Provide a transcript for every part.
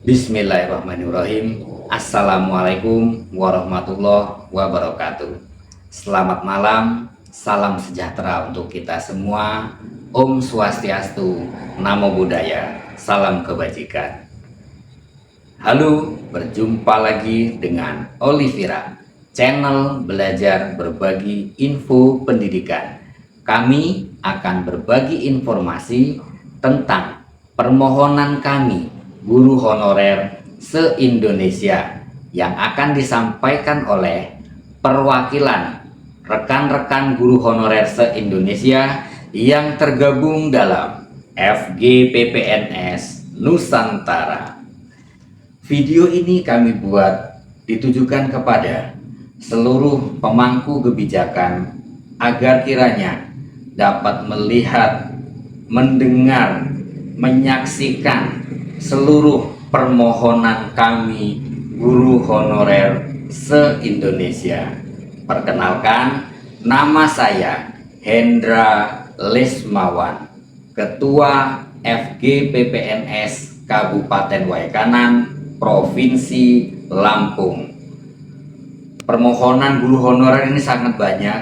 Bismillahirrahmanirrahim. Assalamualaikum warahmatullahi wabarakatuh. Selamat malam, salam sejahtera untuk kita semua. Om Swastiastu, Namo Buddhaya, salam kebajikan. Halo, berjumpa lagi dengan Olivira, channel belajar berbagi info pendidikan. Kami akan berbagi informasi tentang permohonan kami guru honorer se-Indonesia yang akan disampaikan oleh perwakilan rekan-rekan guru honorer se-Indonesia yang tergabung dalam FGPPNS Nusantara. Video ini kami buat ditujukan kepada seluruh pemangku kebijakan agar kiranya dapat melihat, mendengar, menyaksikan seluruh permohonan kami guru honorer se-Indonesia. Perkenalkan, nama saya Hendra Lesmawan, Ketua FGPPNS Kabupaten Waikanan, Provinsi Lampung. Permohonan guru honorer ini sangat banyak,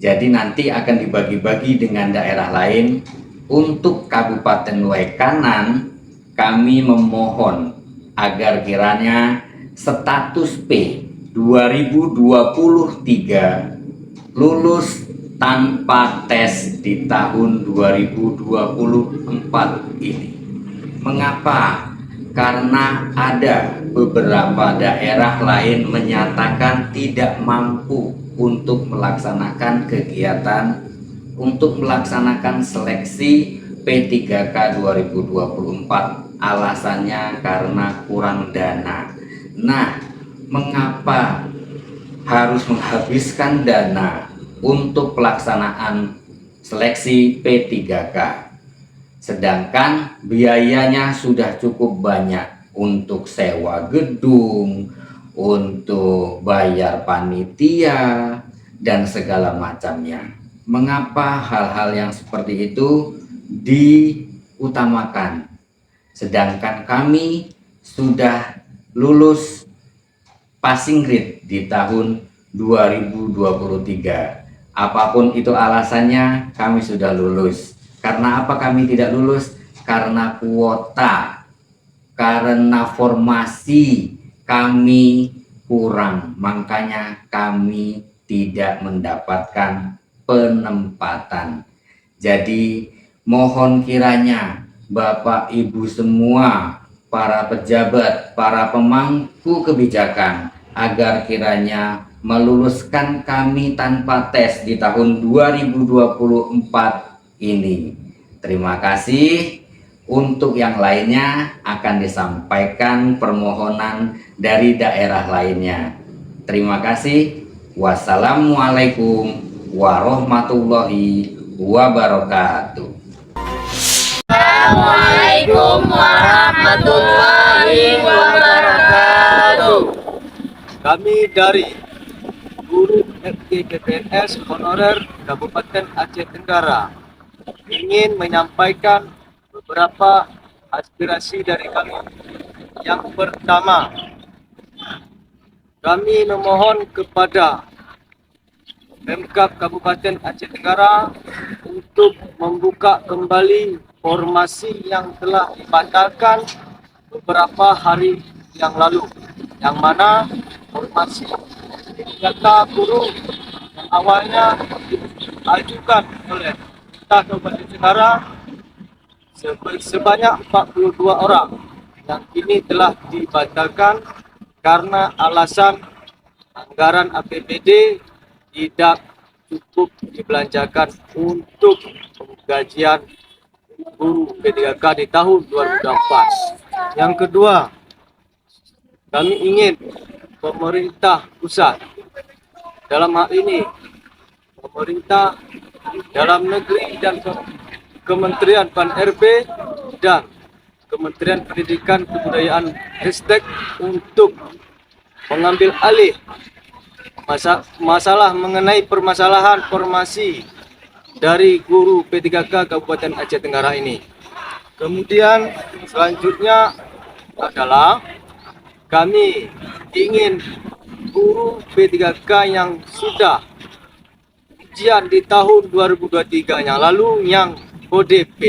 jadi nanti akan dibagi-bagi dengan daerah lain. Untuk Kabupaten Waikanan, kami memohon agar kiranya status P 2023 lulus tanpa tes di tahun 2024 ini. Mengapa? Karena ada beberapa daerah lain menyatakan tidak mampu untuk melaksanakan kegiatan, untuk melaksanakan seleksi P3K 2024, alasannya karena kurang dana. Nah, mengapa harus menghabiskan dana untuk pelaksanaan seleksi P3K? Sedangkan biayanya sudah cukup banyak untuk sewa gedung, untuk bayar panitia, dan segala macamnya. Mengapa hal-hal yang seperti itu diutamakan? Sedangkan kami sudah lulus passing grade di tahun 2023. Apapun itu alasannya, kami sudah lulus. Karena apa kami tidak lulus? Karena kuota, karena formasi kami kurang. Makanya kami tidak mendapatkan penempatan. Jadi mohon kiranya Bapak Ibu semua, para pejabat, para pemangku kebijakan, agar kiranya meluluskan kami tanpa tes di tahun 2024 ini. Terima kasih. Untuk yang lainnya akan disampaikan permohonan dari daerah lainnya. Terima kasih. Wassalamualaikum warahmatullahi wabarakatuh. Assalamualaikum warahmatullahi wabarakatuh. Kami dari guru FGPPNS honorer Kabupaten Aceh Tenggara ingin menyampaikan beberapa aspirasi dari kami. Yang pertama, kami memohon kepada Pemkab Kabupaten Aceh Tenggara untuk membuka kembali formasi yang telah dibatalkan beberapa hari yang lalu, yang mana formasi kata guru yang awalnya diajukan oleh Kabupaten Tenggara sebanyak 42 orang yang kini telah dibatalkan karena alasan anggaran APBD tidak cukup dibelanjakan untuk penggajian guru P3K di tahun 2024. Yang kedua, kami ingin pemerintah pusat, dalam hal ini pemerintah dalam negeri dan Kementerian Pan-RB dan Kementerian Pendidikan Kebudayaan Ristek untuk mengambil alih masalah mengenai permasalahan formasi dari guru P3K Kabupaten Aceh Tenggara ini. Kemudian selanjutnya adalah kami ingin guru P3K yang sudah ujian di tahun 2023 yang lalu yang ODP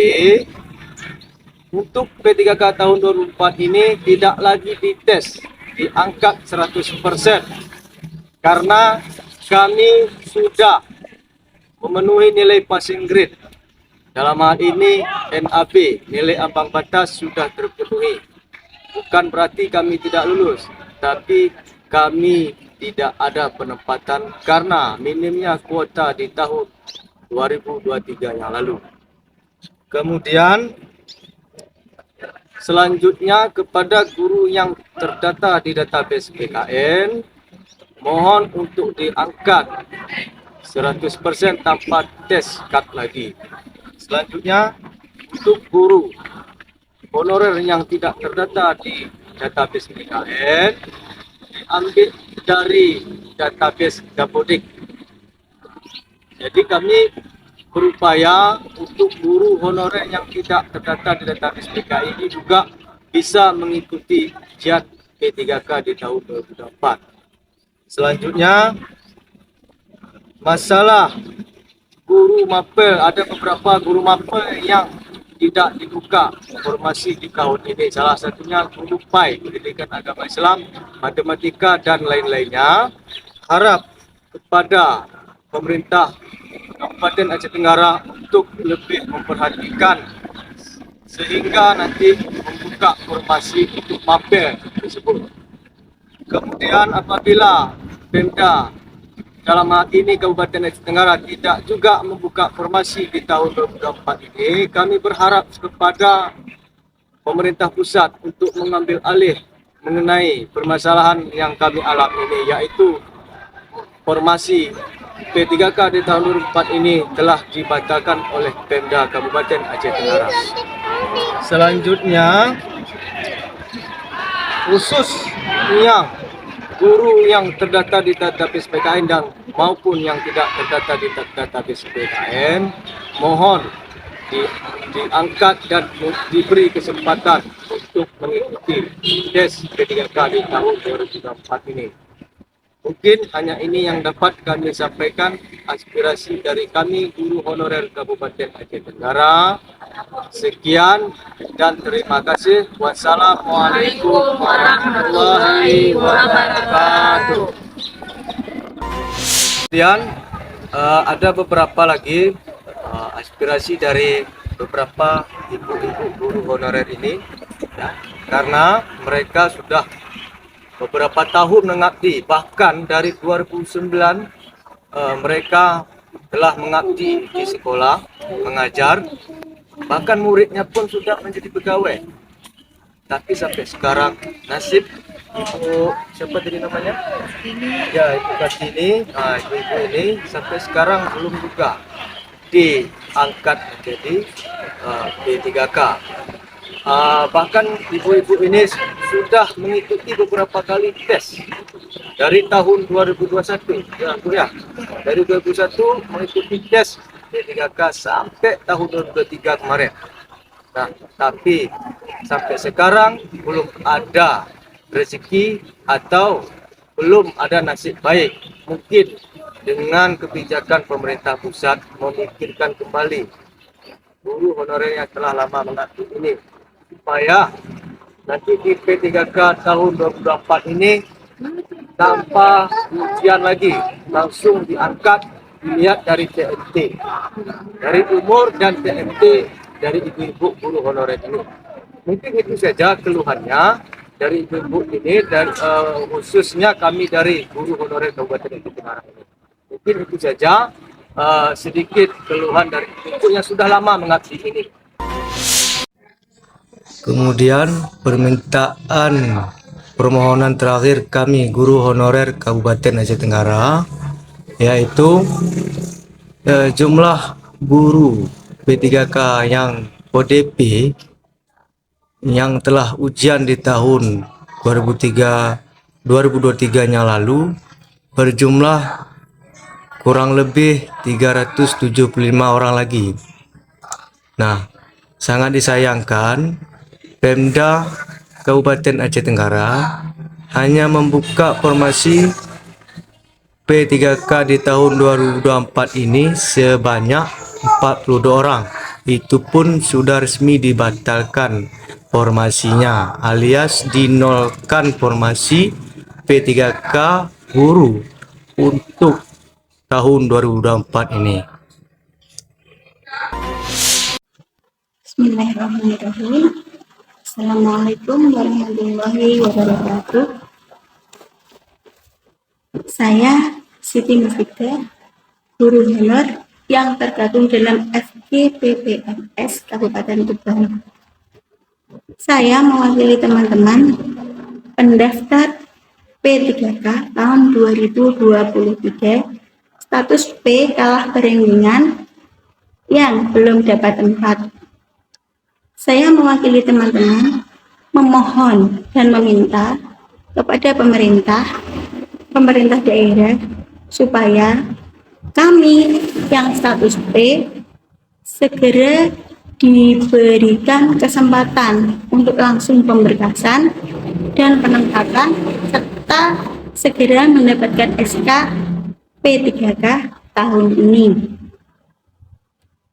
untuk P3K tahun 2004 ini tidak lagi dites, diangkat 100% karena kami sudah memenuhi nilai passing grade. Dalam hal ini NAB, nilai ambang batas sudah terpenuhi. Bukan berarti kami tidak lulus, tapi kami tidak ada penempatan karena minimnya kuota di tahun 2023 yang lalu. Kemudian selanjutnya kepada guru yang terdata di database PKN, mohon untuk diangkat 100% tanpa tes cut lagi. Selanjutnya untuk guru honorer yang tidak terdata di database PKN diambil dari database Dapodik. Jadi kami berupaya untuk guru honorer yang tidak terdata di database PKI ini juga bisa mengikuti ujian P3K di tahun 2024. Selanjutnya masalah guru mapel, ada beberapa guru mapel yang tidak dibuka formasi di tahun ini. Salah satunya guru PAI, Pendidikan Agama Islam, Matematika dan lain-lainnya. Harap kepada pemerintah Kabupaten Aceh Tenggara untuk lebih memperhatikan sehingga nanti membuka formasi untuk mapel tersebut. Kemudian apabila Pemda dalam hal ini Kabupaten Aceh Tenggara tidak juga membuka formasi di tahun 2024 ini, kami berharap kepada pemerintah pusat untuk mengambil alih mengenai permasalahan yang kami alami ini, yaitu formasi P3K di tahun 2004 ini telah dibatalkan oleh Pemda Kabupaten Aceh Tenggara. Selanjutnya, khusus yang guru yang terdata di database PKN dan maupun yang tidak terdata di database PKN, mohon diangkat dan diberi kesempatan untuk mengikuti tes P3K di tahun 2024 ini. Mungkin hanya ini yang dapat kami sampaikan, aspirasi dari kami guru honorer Kabupaten Aceh Tenggara. Sekian dan terima kasih. Wassalamualaikum warahmatullahi wabarakatuh. Kemudian ada beberapa lagi aspirasi dari beberapa ibu-ibu guru honorer ini, ya, karena mereka sudah beberapa tahun mengabdi, bahkan dari 2009 mereka telah mengabdi di sekolah mengajar, bahkan muridnya pun sudah menjadi pegawai. Tapi sampai sekarang nasib ibu siapa tadi namanya? Ya, ibu Kartini, ibu ini sampai sekarang belum juga diangkat menjadi P3K. Bahkan ibu-ibu ini sudah mengikuti beberapa kali tes dari tahun 2021 ya, dari 2021 mengikuti tes P3K sampai tahun 2023 kemarin. Nah, tapi sampai sekarang belum ada rezeki atau belum ada nasib baik. Mungkin dengan kebijakan pemerintah pusat memikirkan kembali guru honorer yang telah lama mengabdi ini, supaya nanti di P3K tahun 2024 ini tanpa ujian lagi, langsung diangkat, dilihat dari TMT, dari umur dan TMT dari ibu-ibu guru honorer ini. Mungkin itu saja keluhannya dari ibu-ibu ini, dan khususnya kami dari guru honorer Kabupaten Aceh Tenggara ini. Mungkin itu saja sedikit keluhan dari ibu yang sudah lama mengabdi ini. Kemudian permintaan permohonan terakhir kami guru honorer Kabupaten Aceh Tenggara, yaitu jumlah guru P3K yang ODP yang telah ujian di tahun 2023-nya lalu berjumlah kurang lebih 375 orang lagi. Nah, sangat disayangkan Pemda Kabupaten Aceh Tenggara hanya membuka formasi P3K di tahun 2024 ini sebanyak 42 orang. Itu pun sudah resmi dibatalkan formasinya, alias dinolkan formasi P3K guru untuk tahun 2024 ini. Bismillahirrahmanirrahim. Assalamualaikum warahmatullahi wabarakatuh. Saya Siti Mufidah, guru honor yang tergabung dalam FGPPMS Kabupaten Tuban. Saya mewakili teman-teman pendaftar P3K tahun 2023 status P kalah perenggingan yang belum dapat tempat. Saya mewakili teman-teman memohon dan meminta kepada pemerintah daerah supaya kami yang status P segera diberikan kesempatan untuk langsung pemberkasan dan penempatan serta segera mendapatkan SK P3K tahun ini.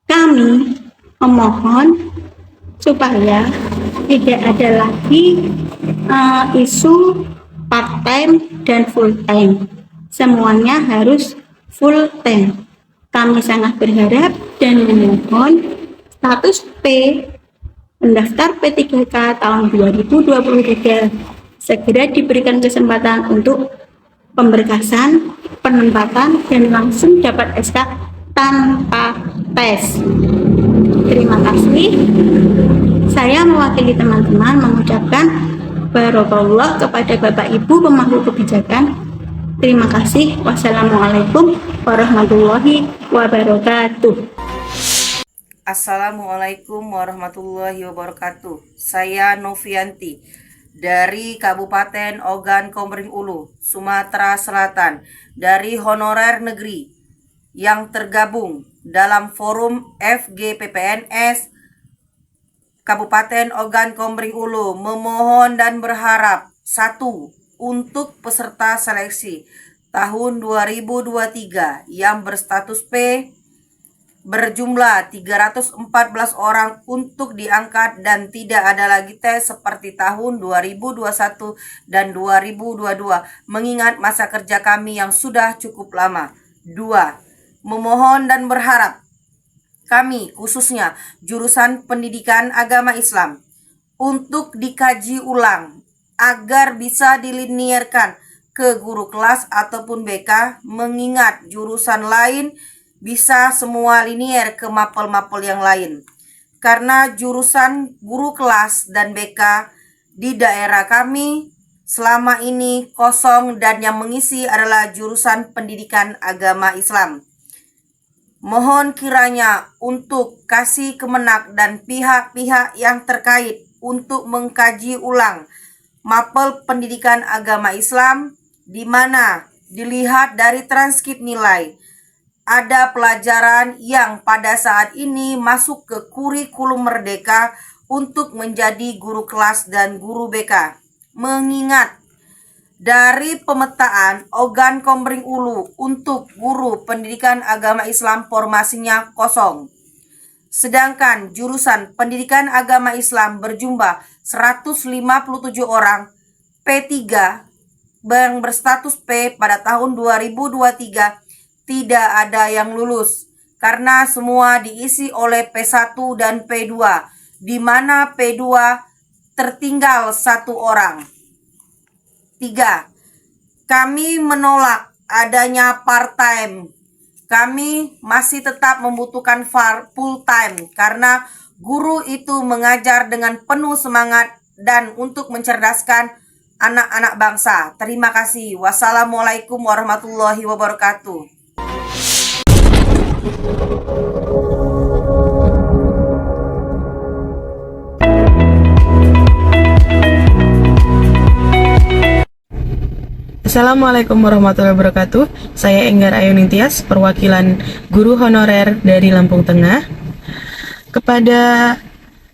Kami memohon supaya tidak ada lagi isu part time dan full time. Semuanya harus full time. Kami sangat berharap dan memohon status P pendaftar P3K tahun 2023 segera diberikan kesempatan untuk pemberkasan, penempatan, dan langsung dapat SK tanpa tes. Terima kasih. Saya mewakili teman-teman mengucapkan barokallah kepada Bapak Ibu pemangku kebijakan. Terima kasih. Wassalamualaikum warahmatullahi wabarakatuh. Assalamualaikum warahmatullahi wabarakatuh. Saya Novianti dari Kabupaten Ogan Komering Ulu, Sumatera Selatan, dari honorer negeri yang tergabung dalam forum FGPPNS Kabupaten Ogan Komering Ulu memohon dan berharap satu, untuk peserta seleksi tahun 2023 yang berstatus P berjumlah 314 orang untuk diangkat dan tidak ada lagi tes seperti tahun 2021 dan 2022 mengingat masa kerja kami yang sudah cukup lama. 2. Memohon dan berharap kami khususnya jurusan pendidikan agama Islam untuk dikaji ulang agar bisa dilinierkan ke guru kelas ataupun BK mengingat jurusan lain bisa semua linier ke mapel-mapel yang lain. Karena jurusan guru kelas dan BK di daerah kami selama ini kosong dan yang mengisi adalah jurusan pendidikan agama Islam. Mohon kiranya untuk kasih Kemenak dan pihak-pihak yang terkait untuk mengkaji ulang mapel pendidikan agama Islam di mana dilihat dari transkrip nilai ada pelajaran yang pada saat ini masuk ke kurikulum merdeka untuk menjadi guru kelas dan guru BK. Mengingat dari pemetaan Ogan Komering Ulu untuk guru pendidikan agama Islam formasinya kosong. Sedangkan jurusan pendidikan agama Islam berjumlah 157 orang P3 yang berstatus P pada tahun 2023 tidak ada yang lulus karena semua diisi oleh P1 dan P2 di mana P2 tertinggal 1 orang. 3. Kami menolak adanya part-time. Kami masih tetap membutuhkan full-time karena guru itu mengajar dengan penuh semangat dan untuk mencerdaskan anak-anak bangsa. Terima kasih. Wassalamualaikum warahmatullahi wabarakatuh. Assalamualaikum warahmatullahi wabarakatuh. Saya Enggar Ayuning Tias, perwakilan guru honorer dari Lampung Tengah. Kepada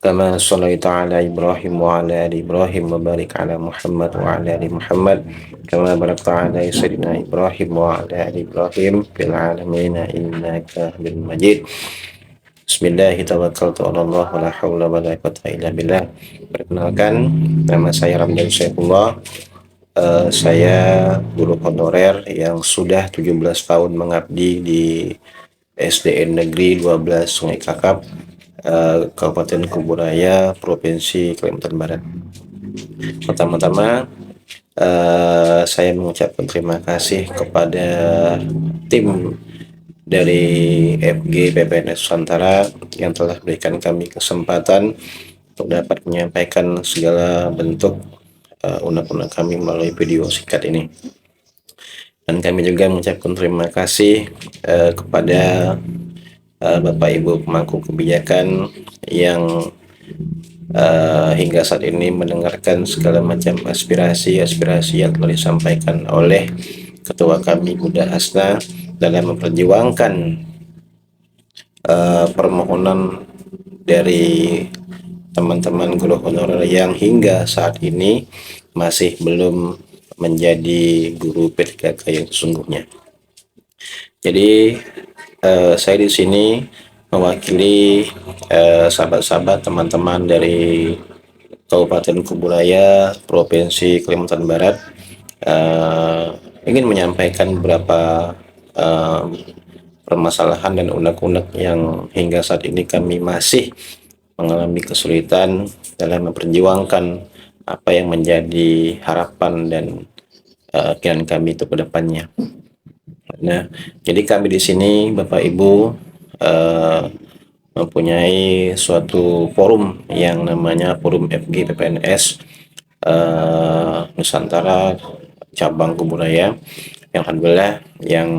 كما صليت على إبراهيم وعلى آل إبراهيم وبارك على محمد وعلى آل محمد كما باركت على سيدنا إبراهيم وعلى آل إبراهيم في العالمين إنك حميد مجيد. Bismillah, tawakkaltu 'ala Allah, wala haula wala quwwata illa billah. Perkenalkan, nama saya Ramdan Saifullah. Saya guru honorer yang sudah 17 tahun mengabdi di SDN Negeri 12 Sungai Kakap, Kabupaten Kuburaya, Provinsi Kalimantan Barat. Pertama-tama, saya mengucapkan terima kasih kepada tim dari FG PPNS Nusantara yang telah berikan kami kesempatan untuk dapat menyampaikan segala bentuk unek-unek kami melalui video singkat ini. Dan kami juga mengucapkan terima kasih kepada Bapak Ibu pemangku kebijakan yang hingga saat ini mendengarkan segala macam aspirasi yang telah disampaikan oleh Ketua kami Buddha Hasna dalam memperjuangkan permohonan dari teman-teman guru honorer yang hingga saat ini masih belum menjadi guru P3K yang sesungguhnya. Jadi saya di sini mewakili sahabat-sahabat teman-teman dari Kabupaten Kuburaya, Provinsi Kalimantan Barat, ingin menyampaikan beberapa permasalahan dan unek-unek yang hingga saat ini kami masih mengalami kesulitan dalam memperjuangkan apa yang menjadi harapan dan keinginan kami untuk kedepannya. Nah, jadi kami di sini Bapak Ibu mempunyai suatu forum yang namanya Forum FG PPNS Nusantara Cabang Kuburaya. Yang alhamdulillah yang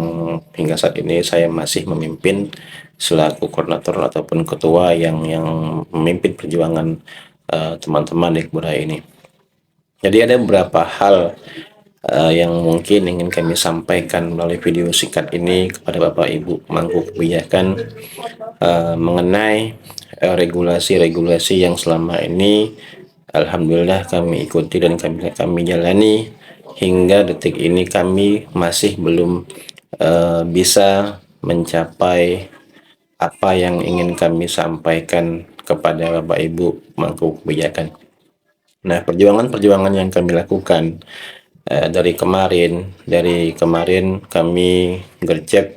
hingga saat ini saya masih memimpin selaku koordinator ataupun ketua yang memimpin perjuangan teman-teman di Kuburaya ini. Jadi ada beberapa hal yang mungkin ingin kami sampaikan melalui video singkat ini kepada Bapak Ibu pemangku kebijakan mengenai regulasi-regulasi yang selama ini alhamdulillah kami ikuti dan kami jalani. Hingga detik ini kami masih belum bisa mencapai apa yang ingin kami sampaikan kepada Bapak Ibu pemangku kebijakan. Nah, perjuangan-perjuangan yang kami lakukan dari kemarin kami gercep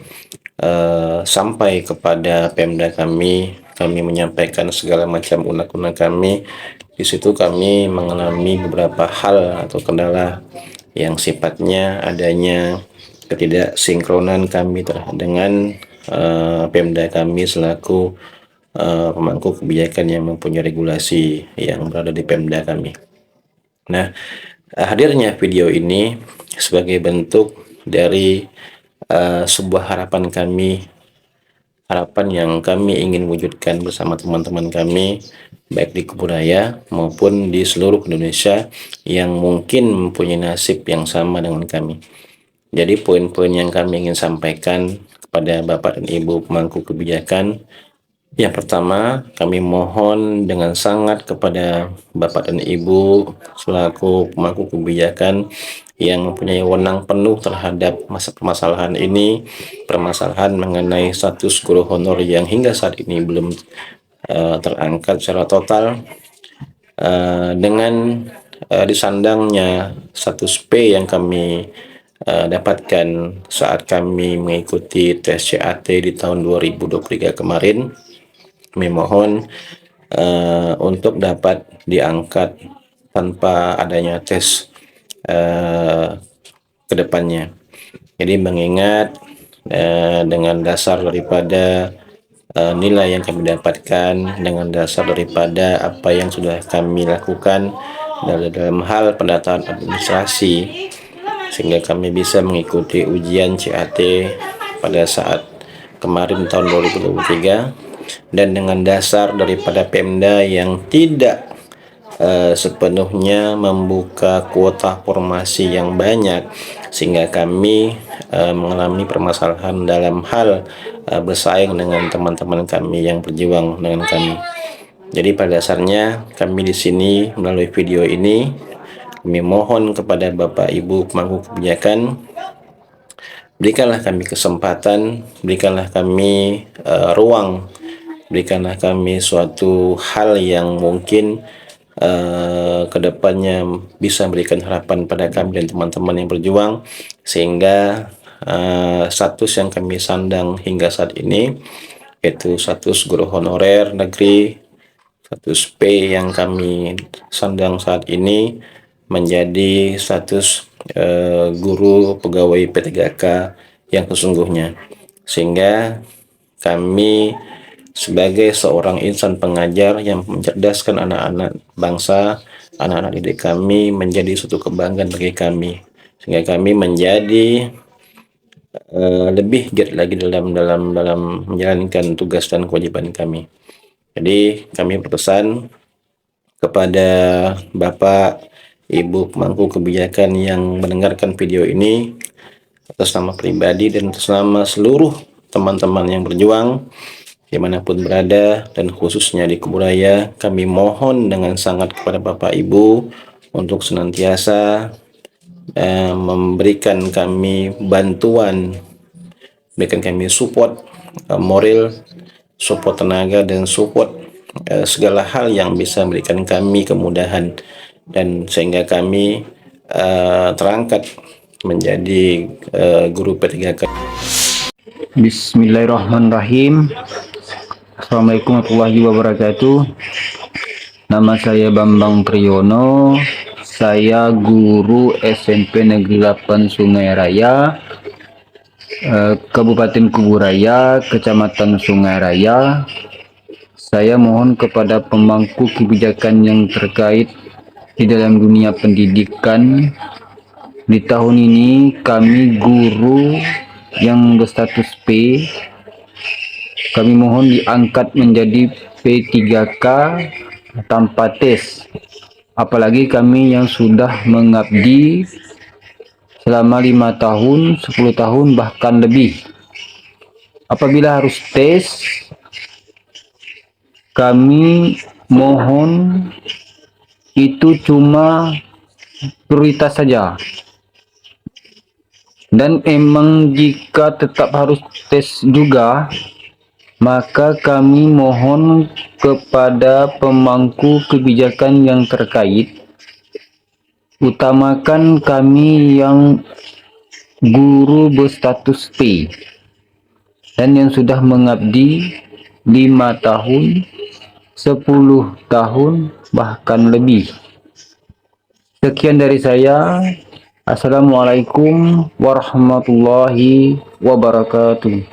sampai kepada Pemda kami menyampaikan segala macam unek-unek kami. Di situ kami mengalami beberapa hal atau kendala yang sifatnya adanya ketidaksinkronan kami dengan Pemda kami selaku pemangku kebijakan yang mempunyai regulasi yang berada di Pemda kami. Nah, hadirnya video ini sebagai bentuk dari sebuah harapan yang kami ingin wujudkan bersama teman-teman kami baik di Kuburaya maupun di seluruh Indonesia yang mungkin mempunyai nasib yang sama dengan kami. Jadi poin-poin yang kami ingin sampaikan kepada Bapak dan Ibu pemangku kebijakan, yang pertama kami mohon dengan sangat kepada Bapak dan Ibu selaku pemangku kebijakan yang mempunyai wewenang penuh terhadap permasalahan ini, permasalahan mengenai status guru honor yang hingga saat ini belum terangkat secara total, dengan disandangnya status P yang kami dapatkan saat kami mengikuti tes CAT di tahun 2023 kemarin. Kami mohon untuk dapat diangkat tanpa adanya tes ke depannya. Jadi mengingat dengan dasar daripada nilai yang kami dapatkan, dengan dasar daripada apa yang sudah kami lakukan dalam hal pendataan administrasi, sehingga kami bisa mengikuti ujian CAT pada saat kemarin tahun 2023, dan dengan dasar daripada Pemda yang tidak sepenuhnya membuka kuota formasi yang banyak, sehingga kami mengalami permasalahan dalam hal bersaing dengan teman-teman kami yang berjuang dengan kami. Jadi pada dasarnya kami di sini melalui video ini kami mohon kepada Bapak Ibu pemangku kebijakan, berikanlah kami kesempatan, berikanlah kami ruang, berikanlah kami suatu hal yang mungkin kedepannya bisa memberikan harapan pada kami dan teman-teman yang berjuang, sehingga status yang kami sandang hingga saat ini, yaitu status guru honorer negeri, status P yang kami sandang saat ini menjadi status guru pegawai P3K yang sesungguhnya, sehingga kami sebagai seorang insan pengajar yang mencerdaskan anak-anak bangsa, anak-anak didik kami menjadi suatu kebanggaan bagi kami, sehingga kami menjadi lebih giat lagi dalam menjalankan tugas dan kewajiban kami. Jadi kami berpesan kepada Bapak Ibu pemangku kebijakan yang mendengarkan video ini, atas nama pribadi dan atas nama seluruh teman-teman yang berjuang dimanapun berada, dan khususnya di Kuburaya, kami mohon dengan sangat kepada Bapak Ibu untuk senantiasa memberikan kami bantuan, berikan kami support moral, support tenaga, dan support segala hal yang bisa memberikan kami kemudahan, dan sehingga kami terangkat menjadi guru P3K. Bismillahirrahmanirrahim. Assalamualaikum warahmatullahi wabarakatuh. Nama saya Bambang Priyono. Saya guru SMP Negeri 8 Sungai Raya, Kabupaten Kuburaya, Kecamatan Sungai Raya. Saya mohon kepada pemangku kebijakan yang terkait di dalam dunia pendidikan. Di tahun ini kami guru yang berstatus P, kami mohon diangkat menjadi P3K tanpa tes. Apalagi kami yang sudah mengabdi selama 5 tahun, 10 tahun, bahkan lebih. Apabila harus tes, kami mohon itu cuma prioritas saja. Dan emang jika tetap harus tes juga, maka kami mohon kepada pemangku kebijakan yang terkait, utamakan kami yang guru berstatus P dan yang sudah mengabdi 5 tahun, 10 tahun, bahkan lebih. Sekian dari saya. Assalamualaikum warahmatullahi wabarakatuh.